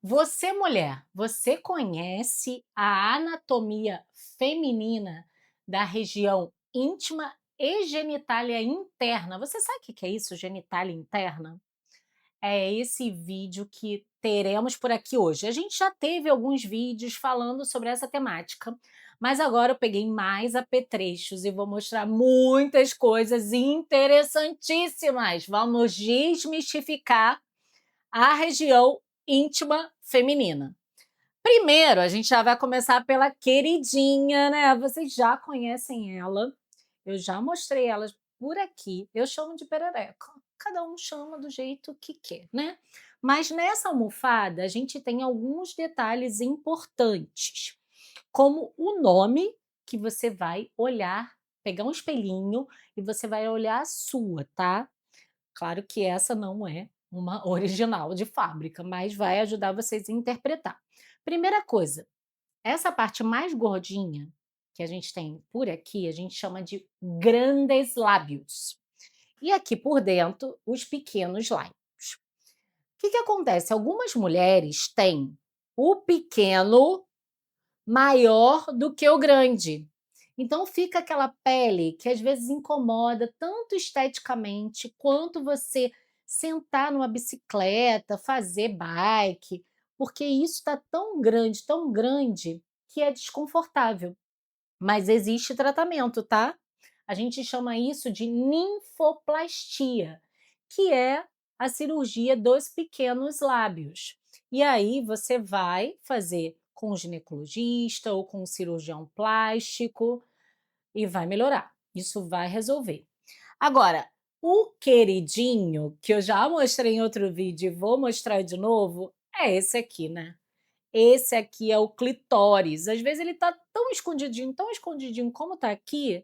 Você, mulher, você conhece a anatomia feminina da região íntima e genitália interna? Você sabe o que é isso, genitália interna? É esse vídeo que teremos por aqui hoje. A gente já teve alguns vídeos falando sobre essa temática, mas agora eu peguei mais apetrechos e vou mostrar muitas coisas interessantíssimas. Vamos desmistificar a região íntima feminina. Primeiro, a gente já vai começar pela queridinha, né? Vocês já conhecem ela. Eu já mostrei ela por aqui. Eu chamo de perereca. Cada um chama do jeito que quer, né? Mas nessa almofada, a gente tem alguns detalhes importantes, como o nome que você vai olhar, pegar um espelhinho e você vai olhar a sua, tá? Claro que essa não é uma original de fábrica, mas vai ajudar vocês a interpretar. Primeira coisa, essa parte mais gordinha que a gente tem por aqui, a gente chama de grandes lábios. E aqui por dentro, os pequenos lábios. O que acontece? Algumas mulheres têm o pequeno maior do que o grande. Então fica aquela pele que às vezes incomoda tanto esteticamente quanto você sentar numa bicicleta, fazer bike, porque isso está tão grande que é desconfortável. Mas existe tratamento, tá? A gente chama isso de ninfoplastia, que é a cirurgia dos pequenos lábios. E aí você vai fazer com o ginecologista ou com o cirurgião plástico e vai melhorar. Isso vai resolver. Agora, o queridinho, que eu já mostrei em outro vídeo e vou mostrar de novo, é esse aqui, né? Esse aqui é o clitóris. Às vezes ele tá tão escondidinho como tá aqui,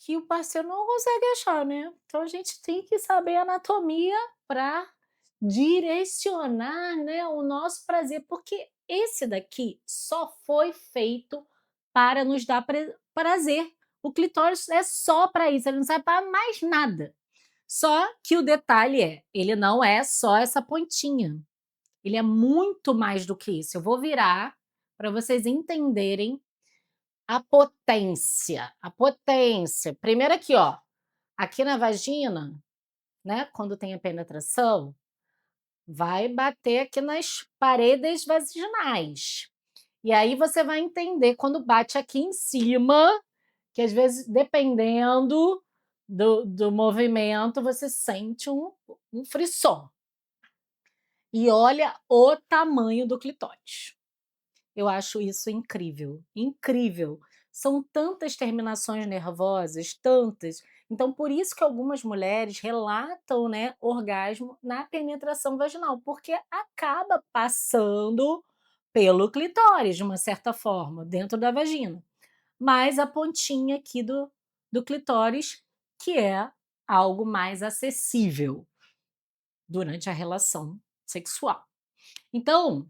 que o parceiro não consegue achar, né. Então a gente tem que saber anatomia para direcionar, né, o nosso prazer, porque esse daqui só foi feito para nos dar prazer. O clitóris é só para isso, ele não serve para mais nada. Só que o detalhe é, ele não é só essa pontinha. Ele é muito mais do que isso. Eu vou virar para vocês entenderem a potência. A potência. Primeiro aqui, ó. Aqui na vagina, né? Quando tem a penetração, vai bater aqui nas paredes vaginais. E aí você vai entender quando bate aqui em cima, que às vezes, dependendo do movimento, você sente um frisson. E olha o tamanho do clitóris. Eu acho isso incrível, incrível. São tantas terminações nervosas, tantas. Então, por isso que algumas mulheres relatam, né, orgasmo na penetração vaginal, porque acaba passando pelo clitóris, de uma certa forma, dentro da vagina. Mas a pontinha aqui do clitóris, que é algo mais acessível durante a relação sexual. Então,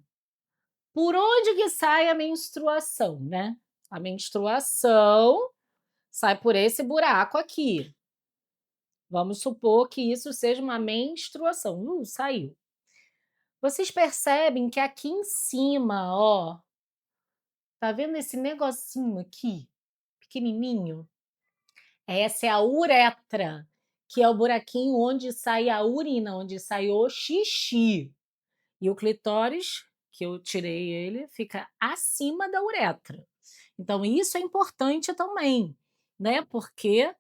por onde que sai a menstruação, né? A menstruação sai por esse buraco aqui. Vamos supor que isso seja uma menstruação. Saiu. Vocês percebem que aqui em cima, ó, tá vendo esse negocinho aqui, pequenininho? Essa é a uretra, que é o buraquinho onde sai a urina, onde sai o xixi. E o clitóris, que eu tirei ele, fica acima da uretra. Então, isso é importante também, né? Porque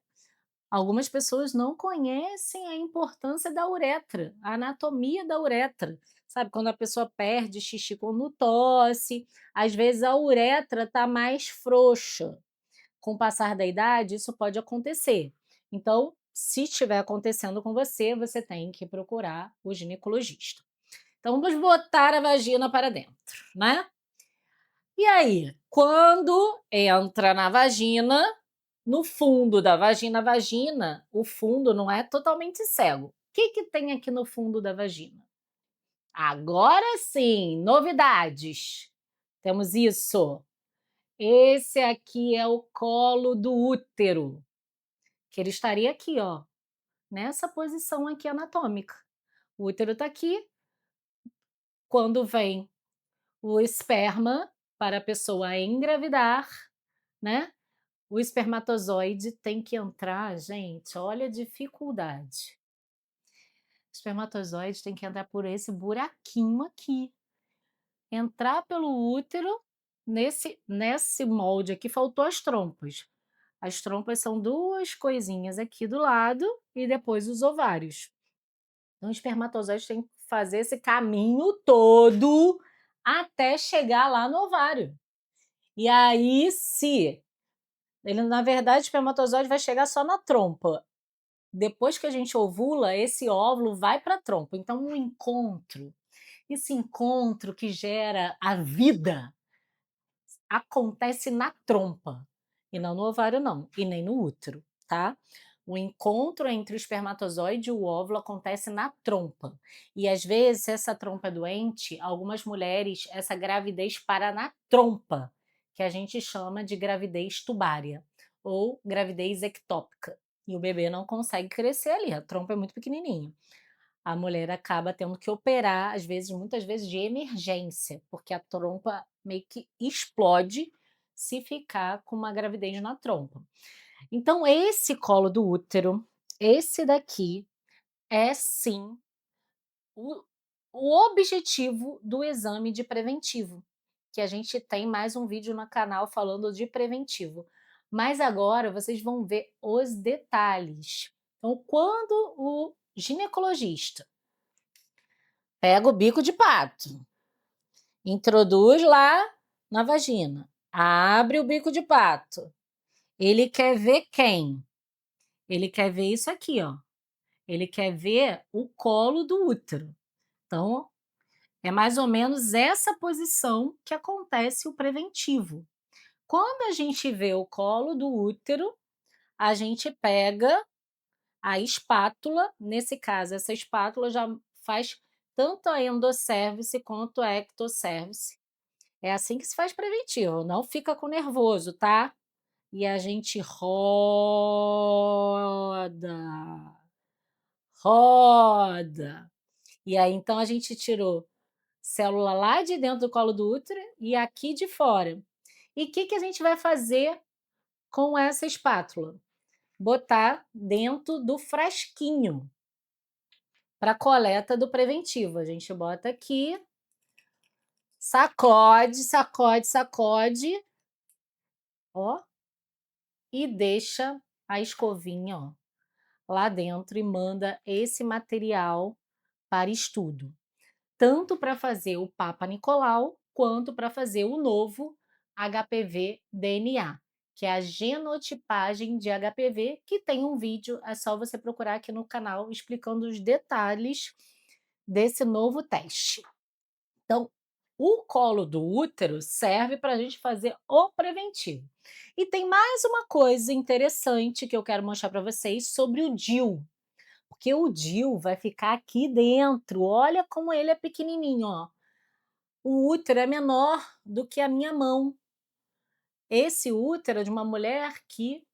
algumas pessoas não conhecem a importância da uretra, a anatomia da uretra. Sabe, quando a pessoa perde xixi quando tosse, às vezes a uretra está mais frouxa. Com o passar da idade, isso pode acontecer. Então, se estiver acontecendo com você, você tem que procurar o ginecologista. Então, vamos botar a vagina para dentro, né? E aí, quando entra na vagina, no fundo da vagina, o fundo não é totalmente cego. O que tem aqui no fundo da vagina? Agora sim, novidades. Temos isso. Esse aqui é o colo do útero, que ele estaria aqui, ó, nessa posição aqui anatômica. O útero está aqui. quando vem o esperma para a pessoa engravidar, né? O espermatozoide tem que entrar, gente, olha a dificuldade. O espermatozoide tem que entrar por esse buraquinho aqui, entrar pelo útero, nesse molde aqui faltou as trompas. As trompas são duas coisinhas aqui do lado e depois os ovários. Então, o espermatozoide tem que fazer esse caminho todo até chegar lá no ovário. E aí, se ele, na verdade, o espermatozoide vai chegar só na trompa. Depois que a gente ovula, esse óvulo vai para a trompa. Então, um encontro, esse encontro que gera a vida, acontece na trompa, e não no ovário não, e nem no útero, tá? O encontro entre o espermatozoide e o óvulo acontece na trompa. E às vezes, se essa trompa é doente, algumas mulheres, essa gravidez para na trompa, que a gente chama de gravidez tubária ou gravidez ectópica. E o bebê não consegue crescer ali, a trompa é muito pequenininha. A mulher acaba tendo que operar, às vezes, muitas vezes de emergência, porque a trompa meio que explode se ficar com uma gravidez na trompa. Então, esse colo do útero, esse daqui, é sim o, o objetivo do exame de preventivo, que a gente tem mais um vídeo no canal falando de preventivo. Mas agora vocês vão ver os detalhes. Então, quando o ginecologista pega o bico de pato, introduz lá na vagina, abre o bico de pato. Ele quer ver quem? Ele quer ver isso aqui, ó. Ele quer ver o colo do útero. Então, é mais ou menos essa posição que acontece o preventivo. Quando a gente vê o colo do útero, a gente pega a espátula, nesse caso, essa espátula já faz tanto a endosservice quanto a ectocervice. É assim que se faz preventivo, não fica com nervoso, tá? E a gente roda, roda. E aí, então, a gente tirou célula lá de dentro do colo do útero e aqui de fora. E o que a gente vai fazer com essa espátula? Botar dentro do frasquinho para coleta do preventivo. A gente bota aqui, sacode, sacode, sacode, ó, e deixa a escovinha, ó, lá dentro e manda esse material para estudo, tanto para fazer o Papa Nicolau quanto para fazer o novo HPV-DNA, que é a genotipagem de HPV, que tem um vídeo, é só você procurar aqui no canal explicando os detalhes desse novo teste. Então, o colo do útero serve para a gente fazer o preventivo. E tem mais uma coisa interessante que eu quero mostrar para vocês sobre o DIU, porque o DIU vai ficar aqui dentro. Olha como ele é pequenininho, ó. O útero é menor do que a minha mão. Esse útero é de uma mulher que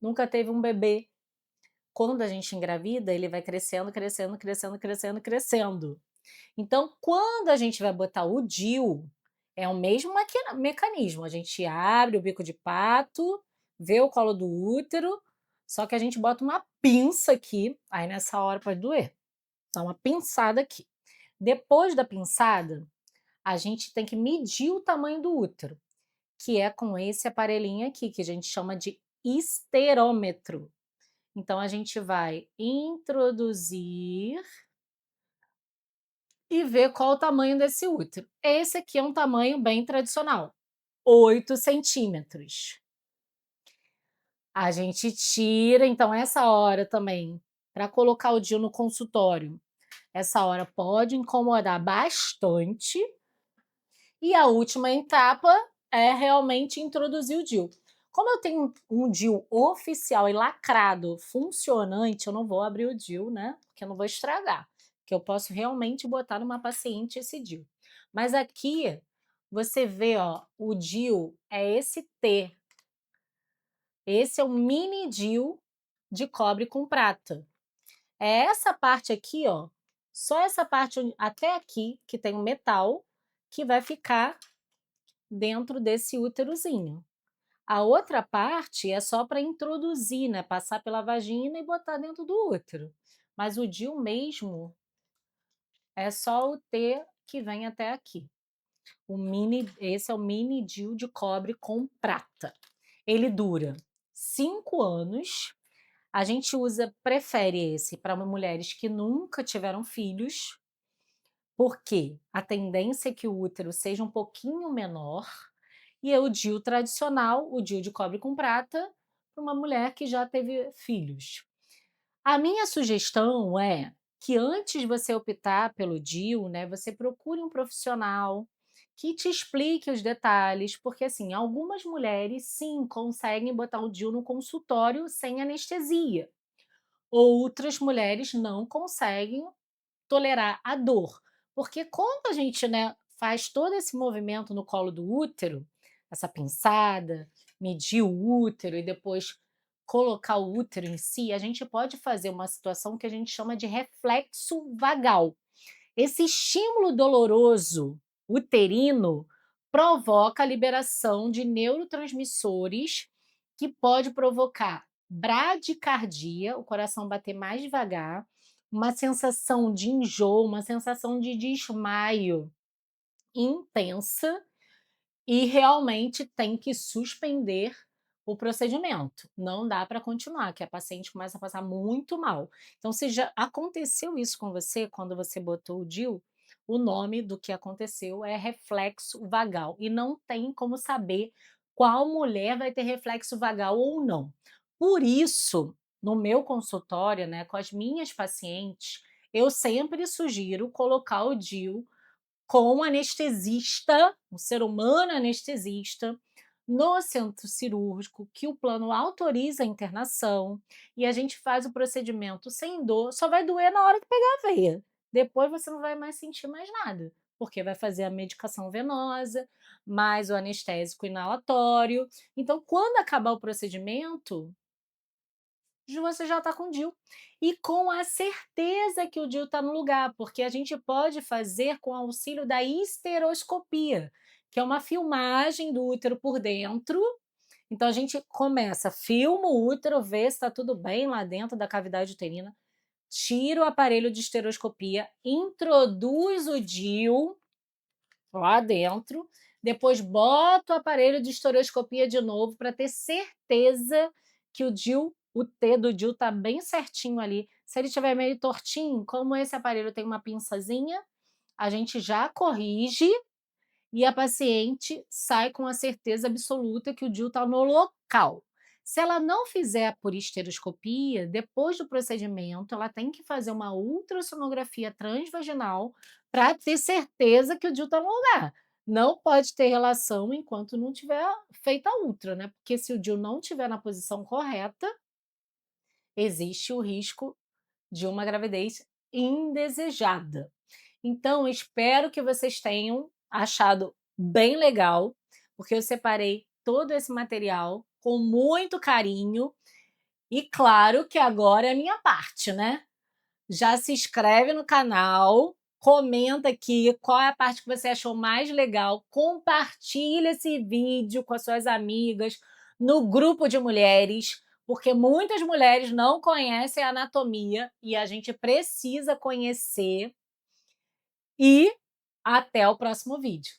nunca teve um bebê. Quando a gente engravida, ele vai crescendo, crescendo, crescendo, crescendo, crescendo. Então, quando a gente vai botar o DIU, é o mesmo mecanismo. A gente abre o bico de pato, vê o colo do útero, só que a gente bota uma pinça aqui, aí nessa hora pode doer. Dá uma pinçada aqui. Depois da pinçada, a gente tem que medir o tamanho do útero, que é com esse aparelhinho aqui, que a gente chama de esterômetro. Então, a gente vai introduzir e ver qual o tamanho desse útero. Esse aqui é um tamanho bem tradicional, 8 centímetros. A gente tira, então, essa hora também, para colocar o DIU no consultório, essa hora pode incomodar bastante. E a última etapa é realmente introduzir o DIU. Como eu tenho um DIU oficial e lacrado, funcionante, eu não vou abrir o DIU, né? Porque eu não vou estragar. Que eu posso realmente botar numa paciente esse DIU. Mas aqui você vê, ó, o DIU é esse T. Esse é o mini DIU de cobre com prata. É essa parte aqui, ó, Só essa parte até aqui, que tem o metal, que vai ficar dentro desse úterozinho. A outra parte é só para introduzir, né, passar pela vagina e botar dentro do útero. Mas o DIU mesmo é só o T que vem até aqui. Esse é o mini DIU de cobre com prata. Ele dura 5 anos. A gente prefere esse para mulheres que nunca tiveram filhos, porque a tendência é que o útero seja um pouquinho menor, e é o DIU tradicional, o DIU de cobre com prata, para uma mulher que já teve filhos. A minha sugestão é que antes de você optar pelo DIU, né, você procure um profissional que te explique os detalhes, porque assim, algumas mulheres sim conseguem botar o DIU no consultório sem anestesia. Outras mulheres não conseguem tolerar a dor, porque quando a gente, né, faz todo esse movimento no colo do útero, essa pinçada, medir o útero e depois colocar o útero em si, a gente pode fazer uma situação que a gente chama de reflexo vagal. Esse estímulo doloroso uterino provoca a liberação de neurotransmissores que pode provocar bradicardia, o coração bater mais devagar, uma sensação de enjoo, uma sensação de desmaio intensa e realmente tem que suspender o procedimento. Não dá para continuar, que a paciente começa a passar muito mal. Então, se já aconteceu isso com você, quando você botou o DIU, o nome do que aconteceu é reflexo vagal. E não tem como saber qual mulher vai ter reflexo vagal ou não. Por isso, no meu consultório, né, com as minhas pacientes, eu sempre sugiro colocar o DIU com um anestesista, um ser humano anestesista, no centro cirúrgico, que o plano autoriza a internação, e a gente faz o procedimento sem dor, só vai doer na hora que pegar a veia. Depois você não vai mais sentir mais nada, porque vai fazer a medicação venosa, mais o anestésico inalatório. Então, quando acabar o procedimento, você já está com o DIU. E com a certeza que o DIU está no lugar, porque a gente pode fazer com auxílio da histeroscopia, que é uma filmagem do útero por dentro. Então a gente começa, filma o útero, vê se está tudo bem lá dentro da cavidade uterina, tira o aparelho de histeroscopia, introduz o DIU lá dentro, depois bota o aparelho de histeroscopia de novo para ter certeza que o T do DIU está bem certinho ali. Se ele estiver meio tortinho, como esse aparelho tem uma pinçazinha, a gente já corrige e a paciente sai com a certeza absoluta que o DIU está no local. Se ela não fizer por histeroscopia, depois do procedimento, ela tem que fazer uma ultrassonografia transvaginal para ter certeza que o DIU está no lugar. Não pode ter relação enquanto não tiver feita a ultra, né? Porque se o DIU não estiver na posição correta, existe o risco de uma gravidez indesejada. Então, espero que vocês tenham achado bem legal, porque eu separei todo esse material com muito carinho. E claro que agora é a minha parte, né? Já se inscreve no canal, comenta aqui qual é a parte que você achou mais legal, compartilha esse vídeo com as suas amigas, no grupo de mulheres, porque muitas mulheres não conhecem a anatomia e a gente precisa conhecer. E até o próximo vídeo.